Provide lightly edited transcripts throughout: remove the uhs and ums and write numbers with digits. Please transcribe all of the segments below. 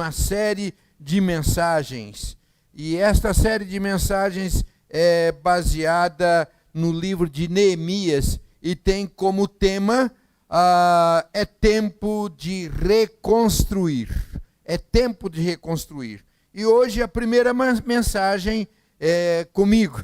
uma série de mensagens. E esta série de mensagens é baseada no livro de Neemias e tem como tema é tempo de reconstruir. É tempo de reconstruir. E hoje a primeira mensagem é comigo.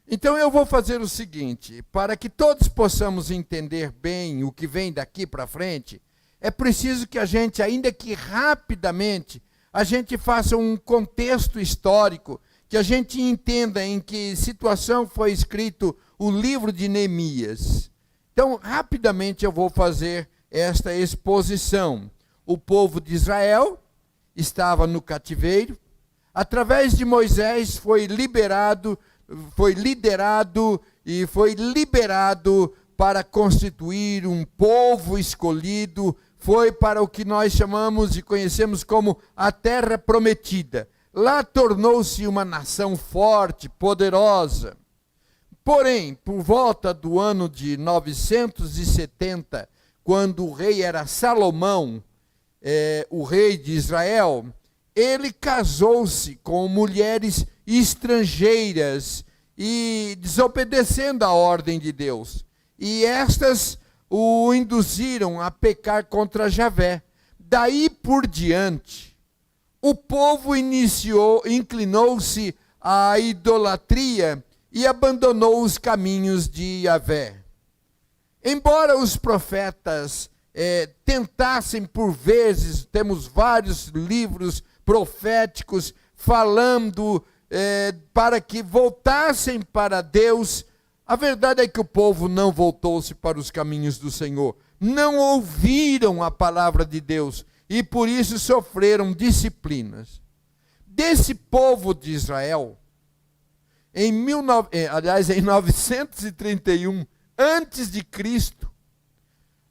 Então eu vou fazer o seguinte, para que todos possamos entender bem o que vem daqui para frente, é preciso que a gente, ainda que rapidamente, a gente faça um contexto histórico, que a gente entenda em que situação foi escrito o livro de Neemias. Então, rapidamente eu vou fazer esta exposição. O povo de Israel estava no cativeiro, através de Moisés foi liderado e foi liberado para constituir um povo escolhido, foi para o que nós chamamos e conhecemos como a Terra Prometida. Lá tornou-se uma nação forte, poderosa. Porém, por volta do ano de 970, quando o rei era Salomão, o rei de Israel, ele casou-se com mulheres estrangeiras e desobedecendo a ordem de Deus. E estas o induziram a pecar contra Javé. Daí por diante, o povo inclinou-se à idolatria e abandonou os caminhos de Javé. Embora os profetas tentassem por vezes, temos vários livros proféticos falando para que voltassem para Deus, a verdade é que o povo não voltou-se para os caminhos do Senhor. Não ouviram a palavra de Deus e por isso sofreram disciplinas. Desse povo de Israel, em 931 antes de Cristo,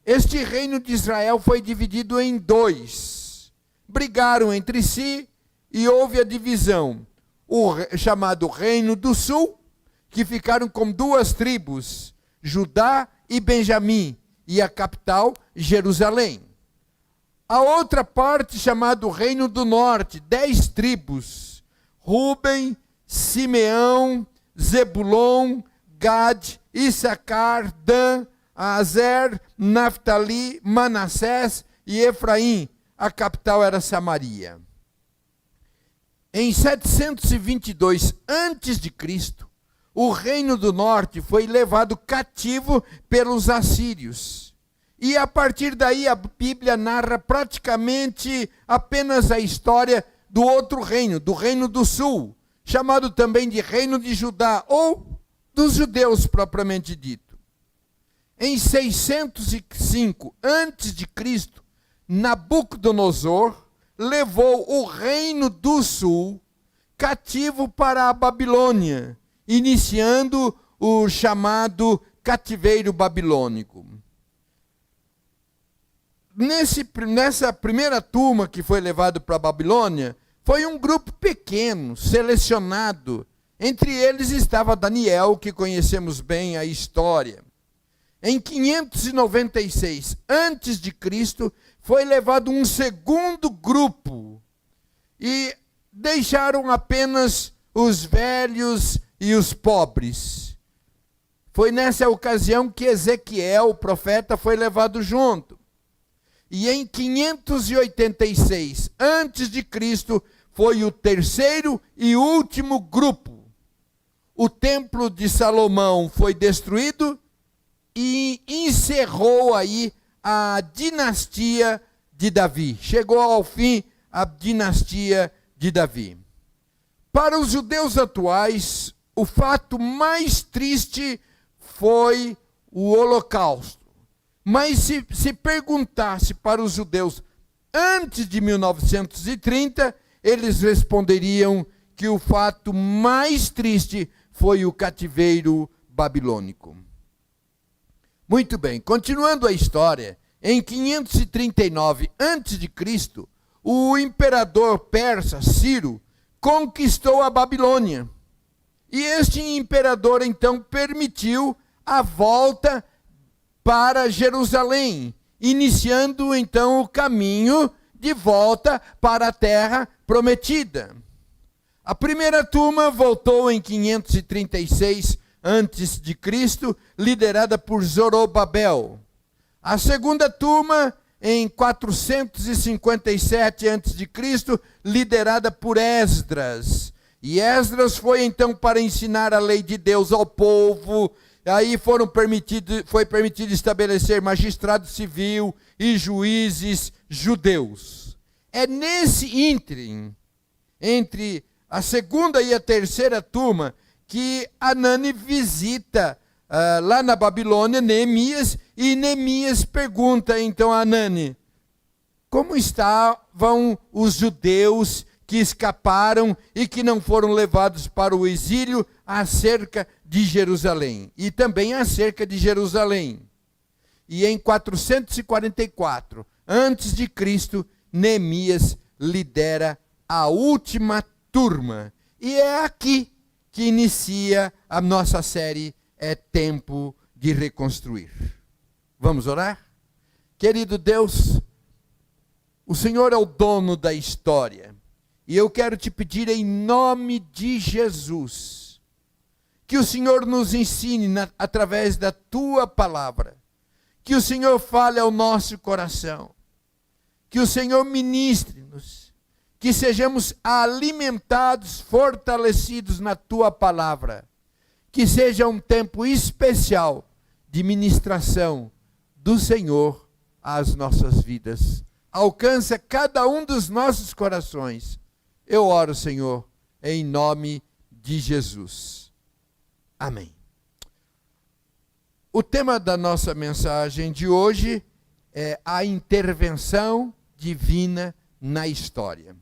este reino de Israel foi dividido em dois. Brigaram entre si e houve a divisão. O chamado Reino do Sul, que ficaram com duas tribos, Judá e Benjamim, e a capital, Jerusalém. A outra parte, chamado Reino do Norte, 10 tribos, Ruben, Simeão, Zebulon, Gad, Issacar, Dan, Azer, Naftali, Manassés e Efraim. A capital era Samaria. Em 722 a.C., o reino do norte foi levado cativo pelos assírios. E a partir daí a Bíblia narra praticamente apenas a história do outro reino, do reino do sul, chamado também de reino de Judá, ou dos judeus propriamente dito. Em 605 a.C., Nabucodonosor levou o reino do sul cativo para a Babilônia, iniciando o chamado cativeiro babilônico. Nessa primeira turma que foi levado para a Babilônia, foi um grupo pequeno, selecionado. Entre eles estava Daniel, que conhecemos bem a história. Em 596 a.C., foi levado um segundo grupo e deixaram apenas os velhos e os pobres. Foi nessa ocasião que Ezequiel, o profeta, foi levado junto. E em 586 a.C., foi o terceiro e último grupo. O templo de Salomão foi destruído e encerrou aí a dinastia de Davi. Chegou ao fim a dinastia de Davi. Para os judeus atuais, o fato mais triste foi o Holocausto. Mas se perguntasse para os judeus antes de 1930, eles responderiam que o fato mais triste foi o cativeiro babilônico. Muito bem, continuando a história, em 539 a.C., o imperador persa Ciro conquistou a Babilônia. E este imperador então permitiu a volta para Jerusalém, iniciando então o caminho de volta para a terra prometida. A primeira turma voltou em 536 a.C., liderada por Zorobabel. A segunda turma em 457 a.C., liderada por Esdras. E Esdras foi então para ensinar a lei de Deus ao povo. Aí foi permitido estabelecer magistrado civil e juízes judeus. É nesse ínterim, entre a segunda e a terceira turma, que Anani visita lá na Babilônia Neemias, e Neemias pergunta então a Anani: como estavam os judeus que escaparam e que não foram levados para o exílio acerca de Jerusalém? E também acerca de Jerusalém. E em 444 a.C., Neemias lidera a última turma. E é aqui que inicia a nossa série É Tempo de Reconstruir. Vamos orar? Querido Deus, o Senhor é o dono da história. E eu quero te pedir em nome de Jesus, que o Senhor nos ensine através da tua palavra. Que o Senhor fale ao nosso coração. Que o Senhor ministre-nos. Que sejamos alimentados, fortalecidos na tua palavra. Que seja um tempo especial de ministração do Senhor às nossas vidas. Alcança cada um dos nossos corações. Eu oro, Senhor, em nome de Jesus. Amém. O tema da nossa mensagem de hoje é a intervenção divina na história.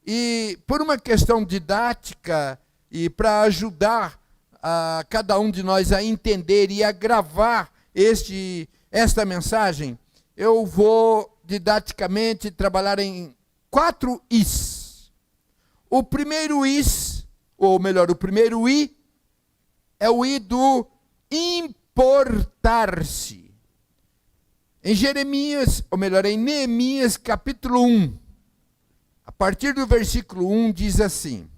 E por uma questão didática e para ajudar a cada um de nós a entender e a gravar esta mensagem, eu vou didaticamente trabalhar em 4 Is. O primeiro Is, ou melhor, o primeiro I, é o I do importar-se. Em em Neemias capítulo 1, a partir do versículo 1 diz assim: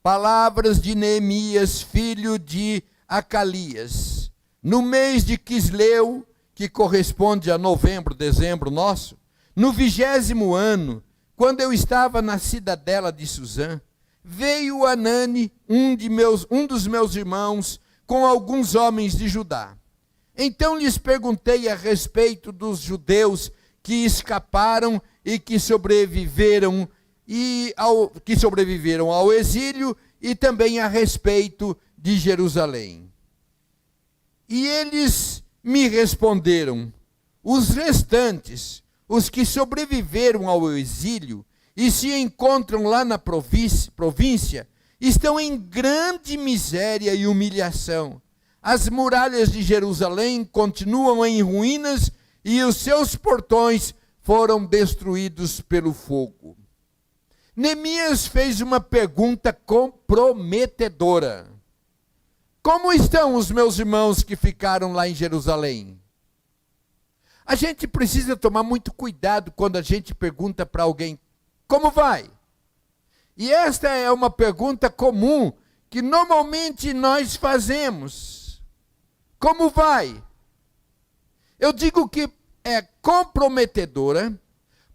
palavras de Neemias, filho de Acalias, no mês de Quisleu, que corresponde a novembro, dezembro nosso, no 20º ano, quando eu estava na cidadela de Suzã, veio Anani, um dos meus irmãos, com alguns homens de Judá. Então lhes perguntei a respeito dos judeus que escaparam e que sobreviveram ao exílio, e também a respeito de Jerusalém. E eles me responderam: os restantes, os que sobreviveram ao exílio e se encontram lá na província, estão em grande miséria e humilhação. As muralhas de Jerusalém continuam em ruínas e os seus portões foram destruídos pelo fogo. Neemias fez uma pergunta comprometedora: como estão os meus irmãos que ficaram lá em Jerusalém? A gente precisa tomar muito cuidado quando a gente pergunta para alguém: como vai? E esta é uma pergunta comum que normalmente nós fazemos. Como vai? Eu digo que é comprometedora,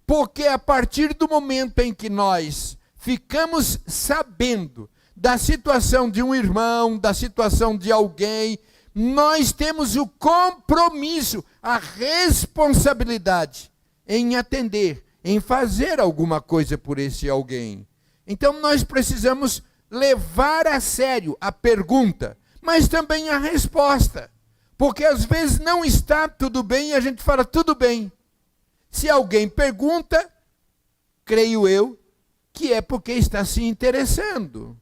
porque a partir do momento em que nós ficamos sabendo da situação de um irmão, da situação de alguém, nós temos o compromisso, a responsabilidade em atender, em fazer alguma coisa por esse alguém. Então nós precisamos levar a sério a pergunta, mas também a resposta. Porque às vezes não está tudo bem e a gente fala tudo bem. Se alguém pergunta, creio eu, que é porque está se interessando.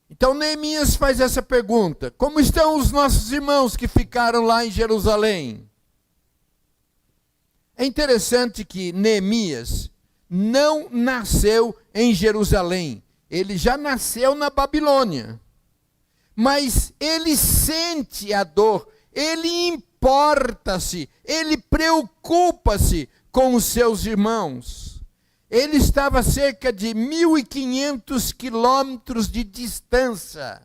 Então Neemias faz essa pergunta: como estão os nossos irmãos que ficaram lá em Jerusalém? É interessante que Neemias não nasceu em Jerusalém. Ele já nasceu na Babilônia. Mas ele sente a dor, ele importa-se, ele preocupa-se com os seus irmãos. Ele estava a cerca de 1.500 quilômetros de distância,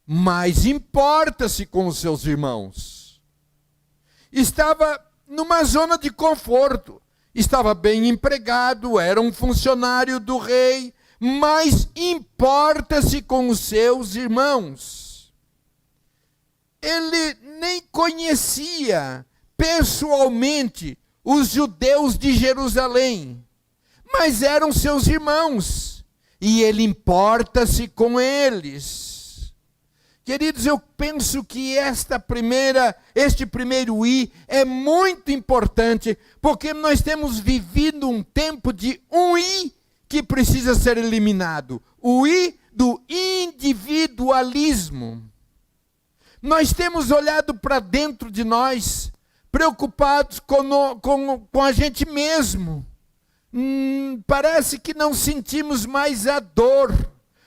mas importa-se com os seus irmãos. Estava numa zona de conforto, estava bem empregado, era um funcionário do rei, mas importa-se com os seus irmãos. Ele nem conhecia pessoalmente os judeus de Jerusalém, mas eram seus irmãos, e ele importa-se com eles. Queridos, eu penso que este primeiro I é muito importante, porque nós temos vivido um tempo de um I que precisa ser eliminado, o I do individualismo. Nós temos olhado para dentro de nós, preocupados com a gente mesmo. Parece que não sentimos mais a dor,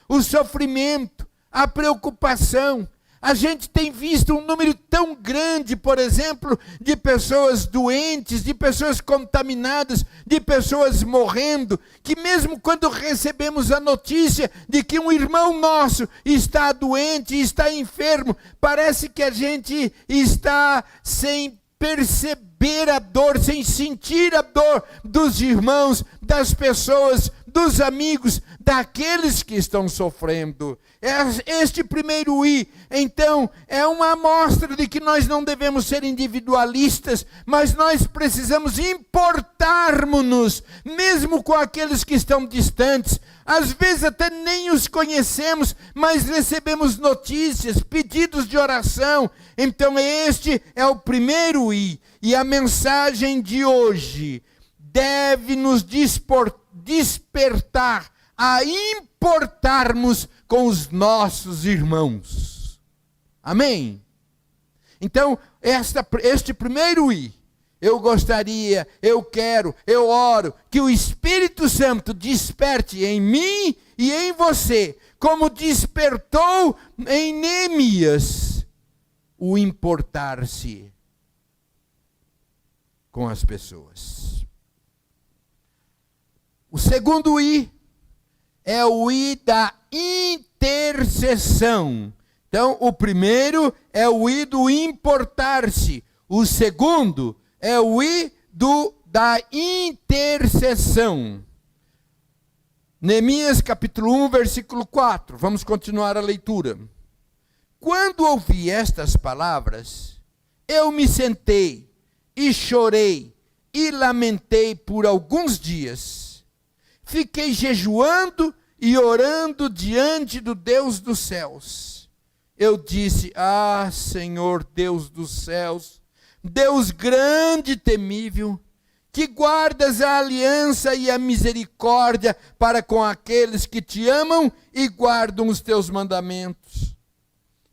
o sofrimento, a preocupação. A gente tem visto um número tão grande, por exemplo, de pessoas doentes, de pessoas contaminadas, de pessoas morrendo, que mesmo quando recebemos a notícia de que um irmão nosso está doente, está enfermo, parece que a gente está sem perceber a dor, sem sentir a dor dos irmãos, das pessoas, dos amigos, daqueles que estão sofrendo. Este primeiro I, então, é uma amostra de que nós não devemos ser individualistas, mas nós precisamos importarmos-nos, mesmo com aqueles que estão distantes. Às vezes até nem os conhecemos, mas recebemos notícias, pedidos de oração. Então este é o primeiro I. E a mensagem de hoje deve nos despertar a importarmos com os nossos irmãos. Amém? Então, este primeiro I, eu oro que o Espírito Santo desperte em mim e em você, como despertou em Neemias, o importar-se com as pessoas. O segundo I é o I da intercessão. Então, o primeiro é o I do importar-se. O segundo é o I da intercessão. Neemias capítulo 1, versículo 4. Vamos continuar a leitura. Quando ouvi estas palavras, eu me sentei e chorei e lamentei por alguns dias. Fiquei jejuando e orando diante do Deus dos céus. Eu disse: ah, Senhor Deus dos céus, Deus grande e temível, que guardas a aliança e a misericórdia para com aqueles que te amam e guardam os teus mandamentos.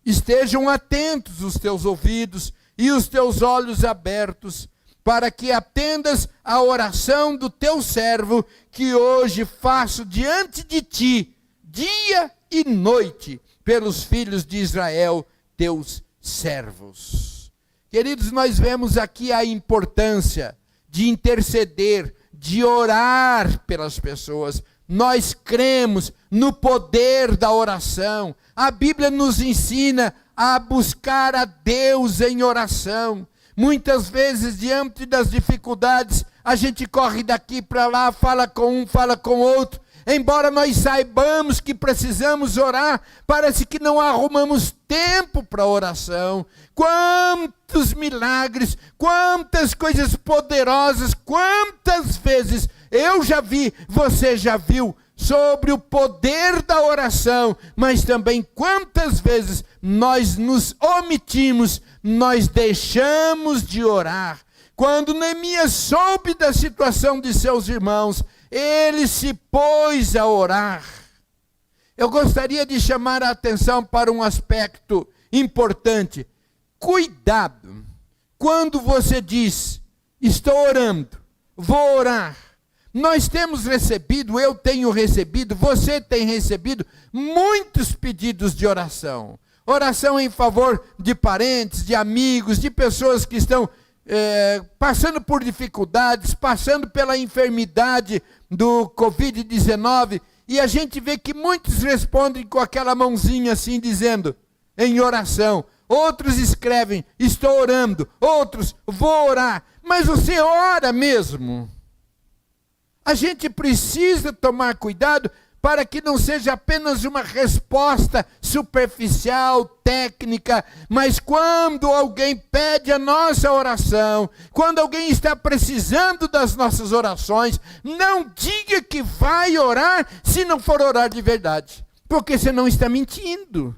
Estejam atentos os teus ouvidos e os teus olhos abertos, para que atendas à oração do teu servo, que hoje faço diante de ti, dia e noite, pelos filhos de Israel, teus servos. Queridos, nós vemos aqui a importância de interceder, de orar pelas pessoas. Nós cremos no poder da oração. A Bíblia nos ensina a buscar a Deus em oração. Muitas vezes, diante das dificuldades, a gente corre daqui para lá, fala com um, fala com outro. Embora nós saibamos que precisamos orar, parece que não arrumamos tempo para oração. Quantos milagres, quantas coisas poderosas, quantas vezes eu já vi, você já viu, sobre o poder da oração, mas também quantas vezes nós nos omitimos, nós deixamos de orar. Quando Neemias soube da situação de seus irmãos, ele se pôs a orar. Eu gostaria de chamar a atenção para um aspecto importante. Cuidado quando você diz: estou orando, vou orar. Nós temos recebido, eu tenho recebido, você tem recebido muitos pedidos de oração. oração em favor de parentes, de amigos, de pessoas que estão passando por dificuldades, passando pela enfermidade do Covid-19, e a gente vê que muitos respondem com aquela mãozinha assim, dizendo, em oração. Outros escrevem, estou orando. Outros, vou orar. Mas você ora mesmo? A gente precisa tomar cuidado para que não seja apenas uma resposta superficial, técnica, mas quando alguém pede a nossa oração, quando alguém está precisando das nossas orações, não diga que vai orar se não for orar de verdade, porque você não está mentindo.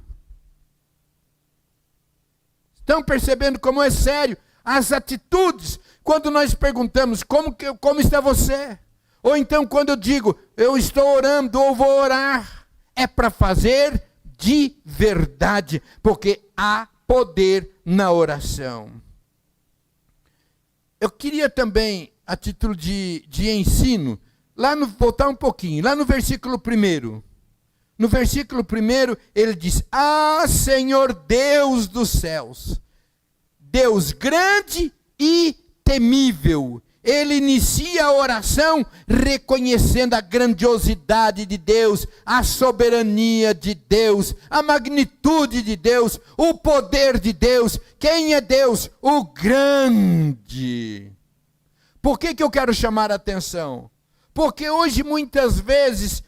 Estão percebendo como é sério as atitudes quando nós perguntamos como está você? Ou então quando eu digo, eu estou orando ou vou orar, é para fazer de verdade, porque há poder na oração. Eu queria também, a título de ensino, voltar um pouquinho, lá no versículo 1. No versículo 1, ele diz, Senhor Deus dos céus, Deus grande e temível. Ele inicia a oração reconhecendo a grandiosidade de Deus, a soberania de Deus, a magnitude de Deus, o poder de Deus. Quem é Deus? O grande. Por que eu quero chamar a atenção? Porque hoje muitas vezes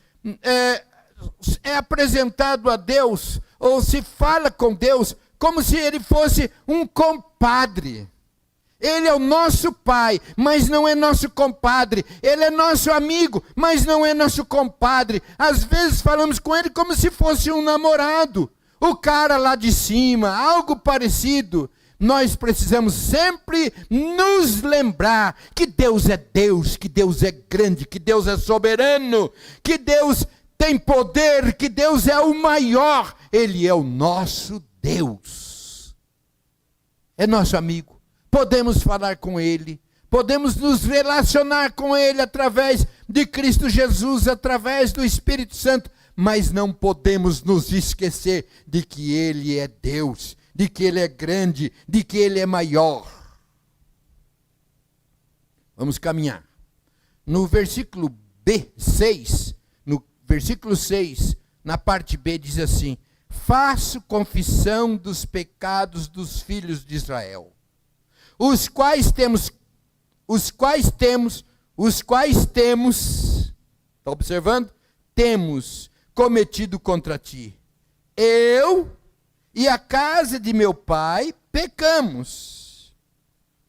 é apresentado a Deus, ou se fala com Deus, como se ele fosse um compadre. Ele é o nosso pai, mas não é nosso compadre. Ele é nosso amigo, mas não é nosso compadre. Às vezes falamos com ele como se fosse um namorado. O cara lá de cima, algo parecido. Nós precisamos sempre nos lembrar que Deus é Deus, que Deus é grande, que Deus é soberano, que Deus tem poder, que Deus é o maior. Ele é o nosso Deus. É nosso amigo. Podemos falar com Ele, podemos nos relacionar com Ele através de Cristo Jesus, através do Espírito Santo, mas não podemos nos esquecer de que Ele é Deus, de que Ele é grande, de que Ele é maior. Vamos caminhar. No versículo B6, no versículo 6, na parte B diz assim, faço confissão dos pecados dos filhos de Israel. Os quais temos, está observando? Temos cometido contra ti. Eu e a casa de meu pai pecamos.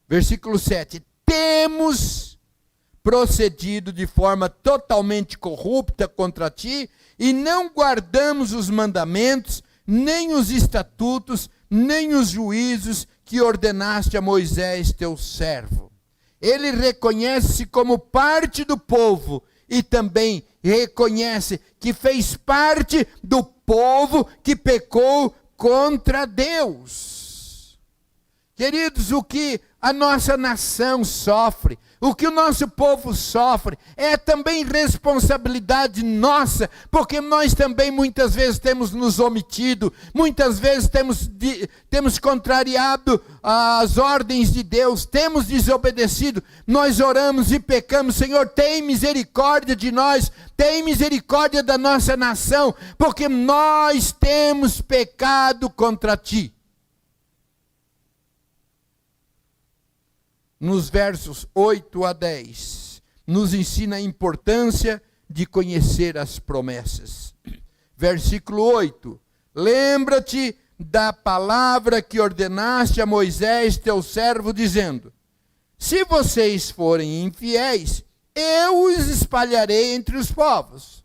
Versículo 7. Temos procedido de forma totalmente corrupta contra ti e não guardamos os mandamentos, nem os estatutos, nem os juízos que ordenaste a Moisés, teu servo. Ele reconhece-se como parte do povo e também reconhece que fez parte do povo que pecou contra Deus. Queridos, o que a nossa nação sofre, o que o nosso povo sofre, é também responsabilidade nossa, porque nós também muitas vezes temos nos omitido, muitas vezes temos contrariado as ordens de Deus, temos desobedecido, nós oramos e pecamos. Senhor, tem misericórdia de nós, tem misericórdia da nossa nação, porque nós temos pecado contra ti. Nos versos 8 a 10, nos ensina a importância de conhecer as promessas. Versículo 8, lembra-te da palavra que ordenaste a Moisés, teu servo, dizendo, se vocês forem infiéis, eu os espalharei entre os povos.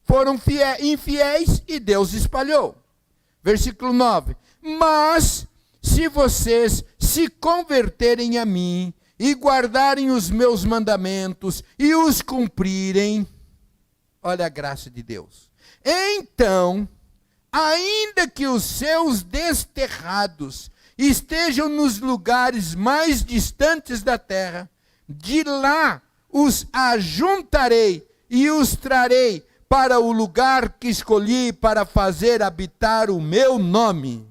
Foram infiéis e Deus espalhou. Versículo 9, mas se vocês se converterem a mim e guardarem os meus mandamentos e os cumprirem, olha a graça de Deus. Então, ainda que os seus desterrados estejam nos lugares mais distantes da terra, de lá os ajuntarei e os trarei para o lugar que escolhi para fazer habitar o meu nome.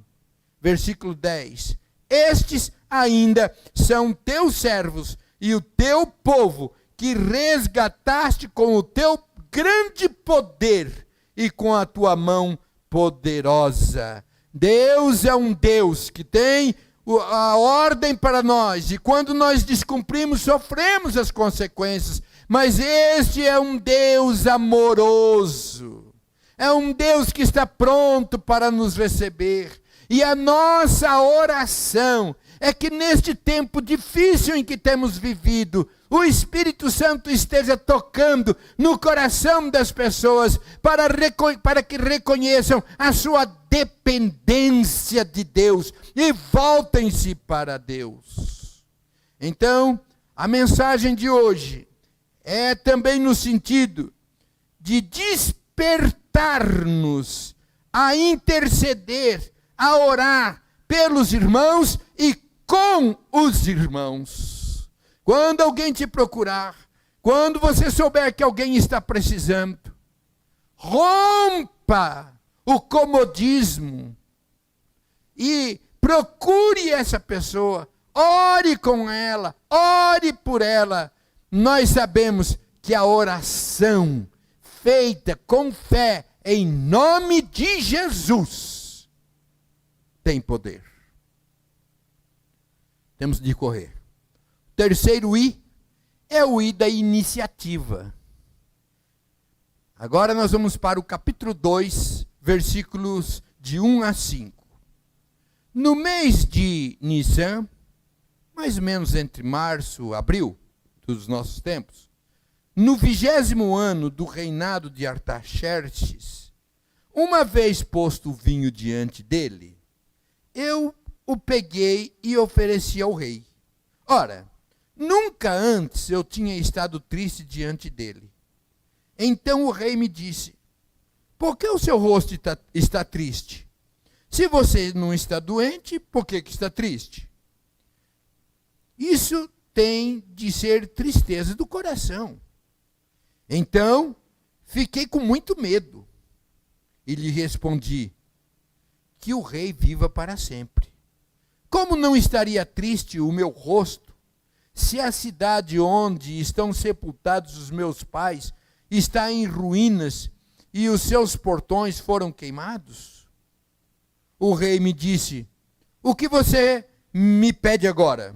Versículo 10. Estes ainda são teus servos e o teu povo, que resgataste com o teu grande poder e com a tua mão poderosa. Deus é um Deus que tem a ordem para nós, e quando nós descumprimos, sofremos as consequências. Mas este é um Deus amoroso, é um Deus que está pronto para nos receber. E a nossa oração é que neste tempo difícil em que temos vivido, o Espírito Santo esteja tocando no coração das pessoas para que reconheçam a sua dependência de Deus e voltem-se para Deus. Então, a mensagem de hoje é também no sentido de despertar-nos a interceder, a orar pelos irmãos e com os irmãos. Quando alguém te procurar, quando você souber que alguém está precisando, rompa o comodismo e procure essa pessoa, ore com ela, ore por ela. Nós sabemos que a oração feita com fé em nome de Jesus tem poder. Temos de correr. Terceiro I é o I da iniciativa. Agora nós vamos para o capítulo 2, versículos de 1 a 5. No mês de Nissan, mais ou menos entre março e abril dos nossos tempos, no 20º ano do reinado de Artaxerxes, uma vez posto o vinho diante dele, eu o peguei e ofereci ao rei. Ora, nunca antes eu tinha estado triste diante dele. Então o rei me disse: por que o seu rosto está triste? Se você não está doente, por que está triste? Isso tem de ser tristeza do coração. Então, fiquei com muito medo. E lhe respondi: que o rei viva para sempre. Como não estaria triste o meu rosto, se a cidade onde estão sepultados os meus pais está em ruínas e os seus portões foram queimados? O rei me disse: o que você me pede agora?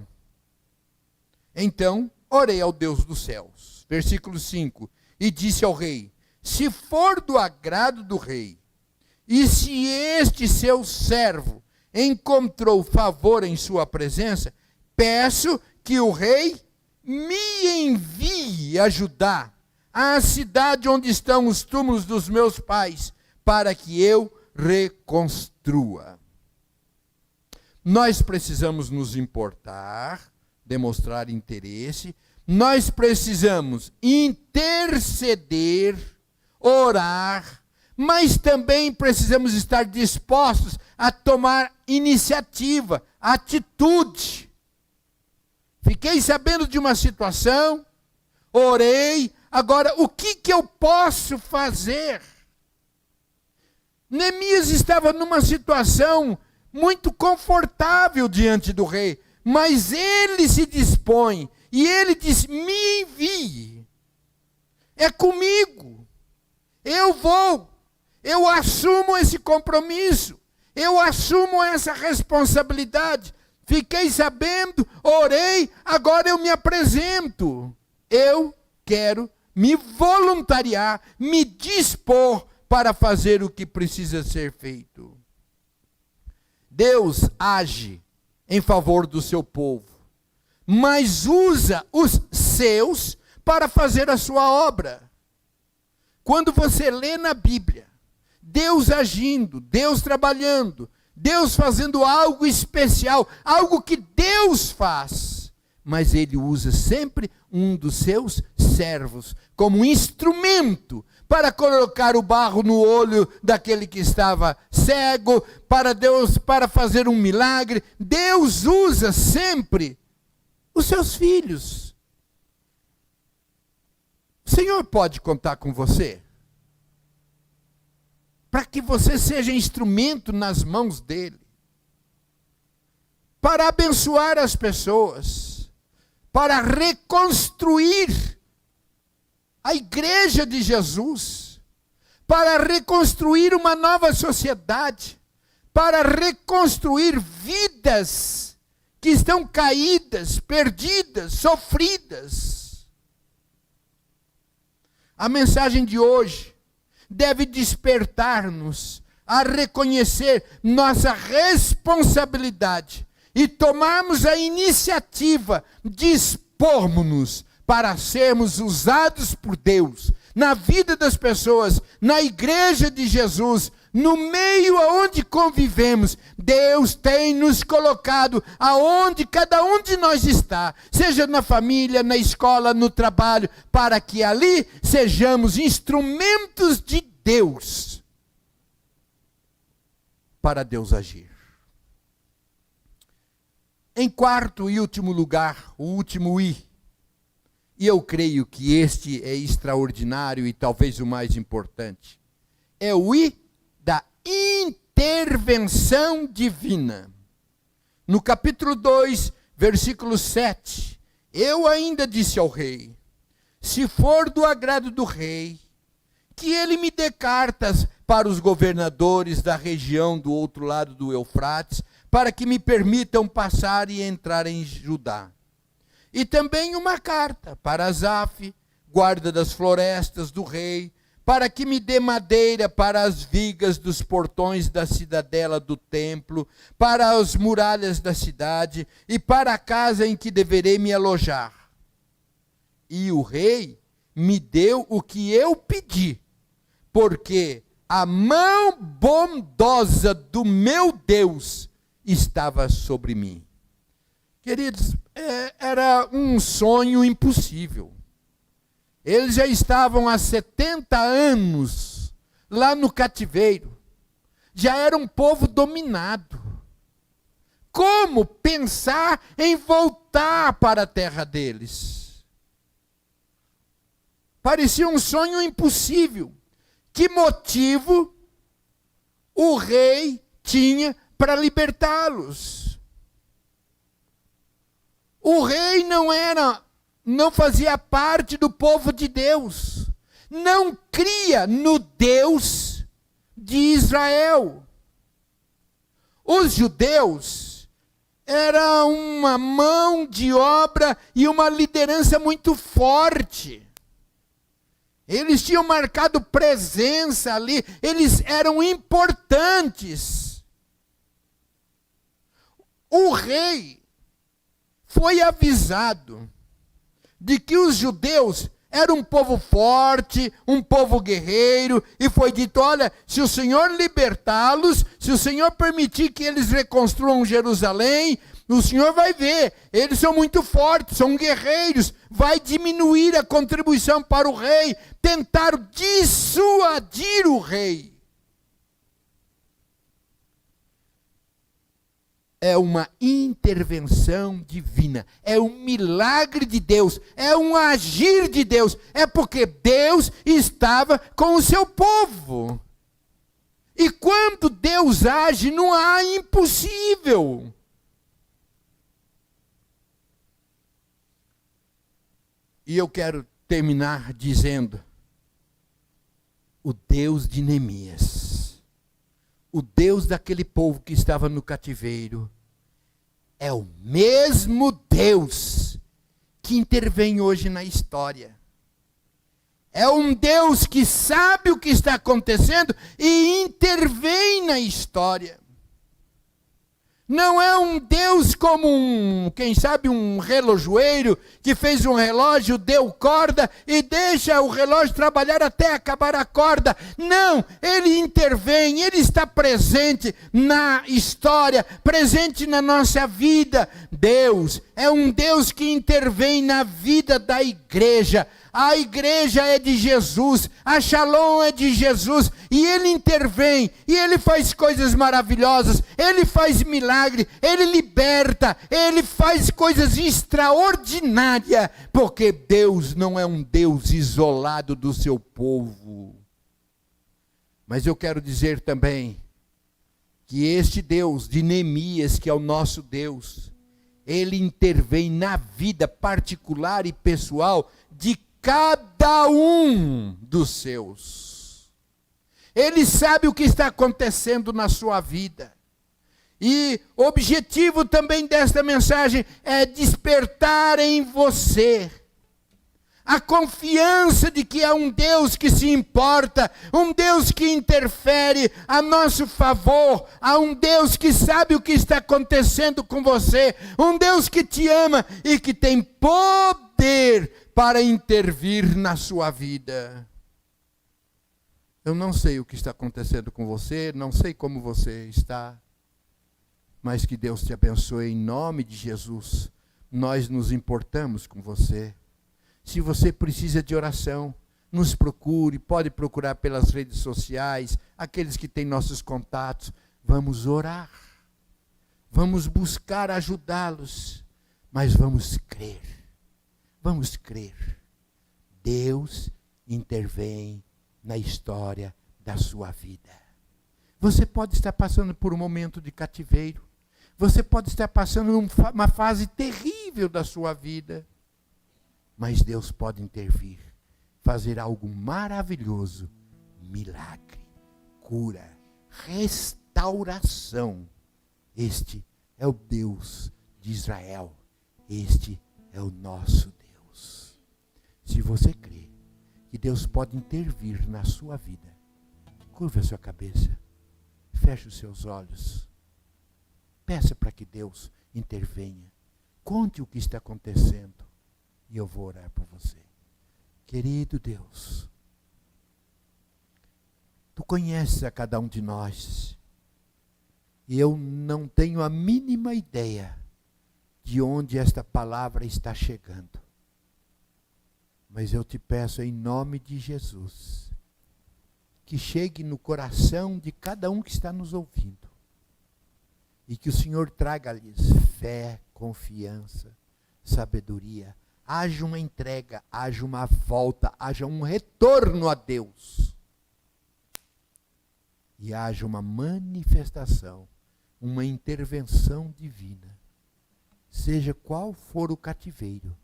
Então orei ao Deus dos céus. Versículo 5. E disse ao rei: se for do agrado do rei, e se este seu servo encontrou favor em sua presença, peço que o rei me envie a Judá, a cidade onde estão os túmulos dos meus pais, para que eu reconstrua. Nós precisamos nos importar, demonstrar interesse, nós precisamos interceder, orar, mas também precisamos estar dispostos a tomar iniciativa, atitude. Fiquei sabendo de uma situação, orei, agora o que eu posso fazer? Neemias estava numa situação muito confortável diante do rei, mas ele se dispõe e ele diz: me envie, é comigo, eu vou, eu assumo esse compromisso, eu assumo essa responsabilidade. Fiquei sabendo, orei, agora eu me apresento. Eu quero me voluntariar, me dispor para fazer o que precisa ser feito. Deus age em favor do seu povo, mas usa os seus para fazer a sua obra. Quando você lê na Bíblia, Deus agindo, Deus trabalhando, Deus fazendo algo especial, algo que Deus faz, mas Ele usa sempre um dos seus servos como instrumento para colocar o barro no olho daquele que estava cego, para fazer um milagre. Deus usa sempre os seus filhos. O Senhor pode contar com você? para que você seja instrumento nas mãos dele, para abençoar as pessoas, para reconstruir a igreja de Jesus, para reconstruir uma nova sociedade, para reconstruir vidas que estão caídas, perdidas, sofridas. A mensagem de hoje deve despertar-nos a reconhecer nossa responsabilidade e tomarmos a iniciativa de expormos-nos para sermos usados por Deus na vida das pessoas, na igreja de Jesus, no meio aonde convivemos. Deus tem nos colocado aonde cada um de nós está, seja na família, na escola, no trabalho, para que ali sejamos instrumentos de Deus, para Deus agir. Em quarto e último lugar, o último I, e eu creio que este é extraordinário e talvez o mais importante, é o I da intervenção divina. No capítulo 2, versículo 7, eu ainda disse ao rei, se for do agrado do rei, que ele me dê cartas para os governadores da região do outro lado do Eufrates, para que me permitam passar e entrar em Judá. E também uma carta para Asaf, guarda das florestas do rei, para que me dê madeira para as vigas dos portões da cidadela do templo, para as muralhas da cidade e para a casa em que deverei me alojar. E o rei me deu o que eu pedi, porque a mão bondosa do meu Deus estava sobre mim. Queridos, era um sonho impossível. Eles já estavam há 70 anos lá no cativeiro. Já era um povo dominado. Como pensar em voltar para a terra deles? Parecia um sonho impossível. Que motivo o rei tinha para libertá-los? O rei não fazia parte do povo de Deus, não cria no Deus de Israel. Os judeus eram uma mão de obra e uma liderança muito forte. Eles tinham marcado presença ali, eles eram importantes. O rei foi avisado de que os judeus eram um povo forte, um povo guerreiro, e foi dito, olha, se o Senhor libertá-los, se o Senhor permitir que eles reconstruam Jerusalém, o Senhor vai ver, eles são muito fortes, são guerreiros, vai diminuir a contribuição para o rei, tentaram dissuadir o rei. É uma intervenção divina, é um milagre de Deus, é um agir de Deus, é porque Deus estava com o seu povo. E quando Deus age, não há impossível. E eu quero terminar dizendo, o Deus de Neemias, o Deus daquele povo que estava no cativeiro, é o mesmo Deus que intervém hoje na história. É um Deus que sabe o que está acontecendo e intervém na história. Não é um Deus como quem sabe, um relojoeiro que fez um relógio, deu corda e deixa o relógio trabalhar até acabar a corda. Não, ele intervém, ele está presente na história, presente na nossa vida. Deus é um Deus que intervém na vida da igreja. A igreja é de Jesus, a Shalom é de Jesus, e ele intervém, e ele faz coisas maravilhosas, ele faz milagre, ele liberta, ele faz coisas extraordinárias, porque Deus não é um Deus isolado do seu povo. Mas eu quero dizer também que este Deus de Neemias, que é o nosso Deus, Ele intervém na vida particular e pessoal de cada um dos seus. Ele sabe o que está acontecendo na sua vida. E o objetivo também desta mensagem é despertar em você a confiança de que há um Deus que se importa, um Deus que interfere a nosso favor, há um Deus que sabe o que está acontecendo com você, um Deus que te ama e que tem poder para intervir na sua vida. Eu não sei o que está acontecendo com você, não sei como você está, mas que Deus te abençoe em nome de Jesus. Nós nos importamos com você. Se você precisa de oração, nos procure, pode procurar pelas redes sociais, aqueles que têm nossos contatos. Vamos orar, vamos buscar ajudá-los, mas vamos crer. Vamos crer. Deus intervém na história da sua vida. Você pode estar passando por um momento de cativeiro. Você pode estar passando uma fase terrível da sua vida. Mas Deus pode intervir, fazer algo maravilhoso, milagre, cura, restauração. Este é o Deus de Israel. Este é o nosso Deus. Se você crê que Deus pode intervir na sua vida, curva a sua cabeça, feche os seus olhos, peça para que Deus intervenha, conte o que está acontecendo. E eu vou orar por você. Querido Deus, Tu conheces a cada um de nós. E eu não tenho a mínima ideia de onde esta palavra está chegando. Mas eu te peço em nome de Jesus, que chegue no coração de cada um que está nos ouvindo. E que o Senhor traga-lhes fé, confiança, sabedoria. Haja uma entrega, haja uma volta, haja um retorno a Deus. E haja uma manifestação, uma intervenção divina. Seja qual for o cativeiro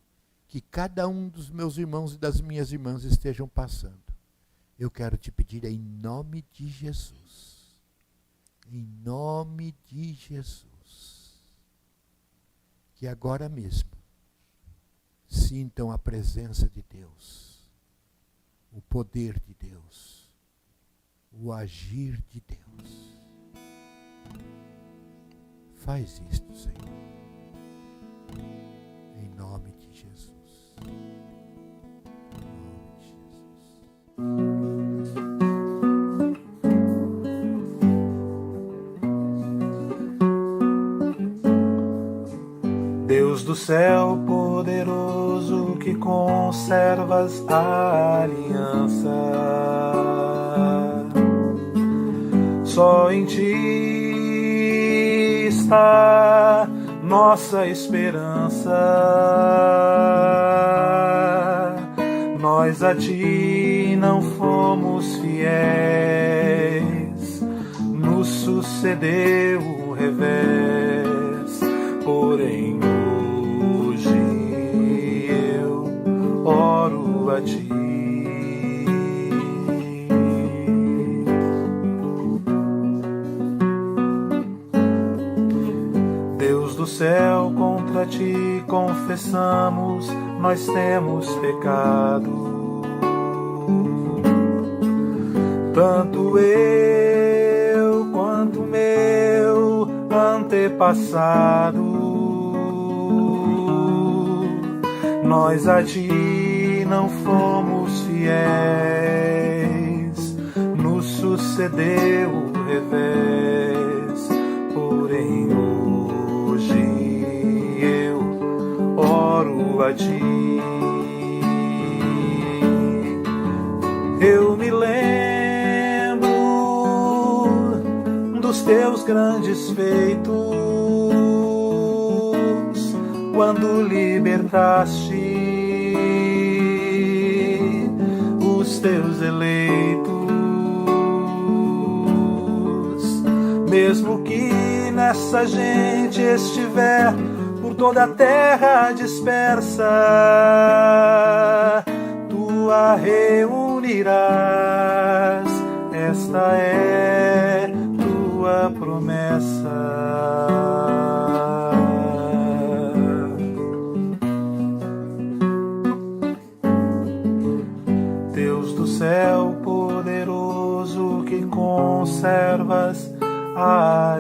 que cada um dos meus irmãos e das minhas irmãs estejam passando, eu quero te pedir em nome de Jesus. Em nome de Jesus. Que agora mesmo sintam a presença de Deus, o poder de Deus, o agir de Deus. Faz isto, Senhor, em nome de Jesus. Em nome de Jesus. Deus do céu poderoso, que conservas a aliança, só em Ti está nossa esperança. Nós a Ti não fomos fiéis, nos sucedeu o revés, porém oro a Ti. Deus do céu, contra Ti confessamos, nós temos pecado. Tanto eu quanto meu antepassado, nós a Ti não fomos fiéis, nos sucedeu o revés, porém hoje eu oro a Ti. Eu me lembro dos Teus grandes feitos, quando libertaste os Teus eleitos. essa gente estiver por toda a terra dispersa, tu a reunirás, esta é tua promessa. Deus do céu poderoso, que conservas a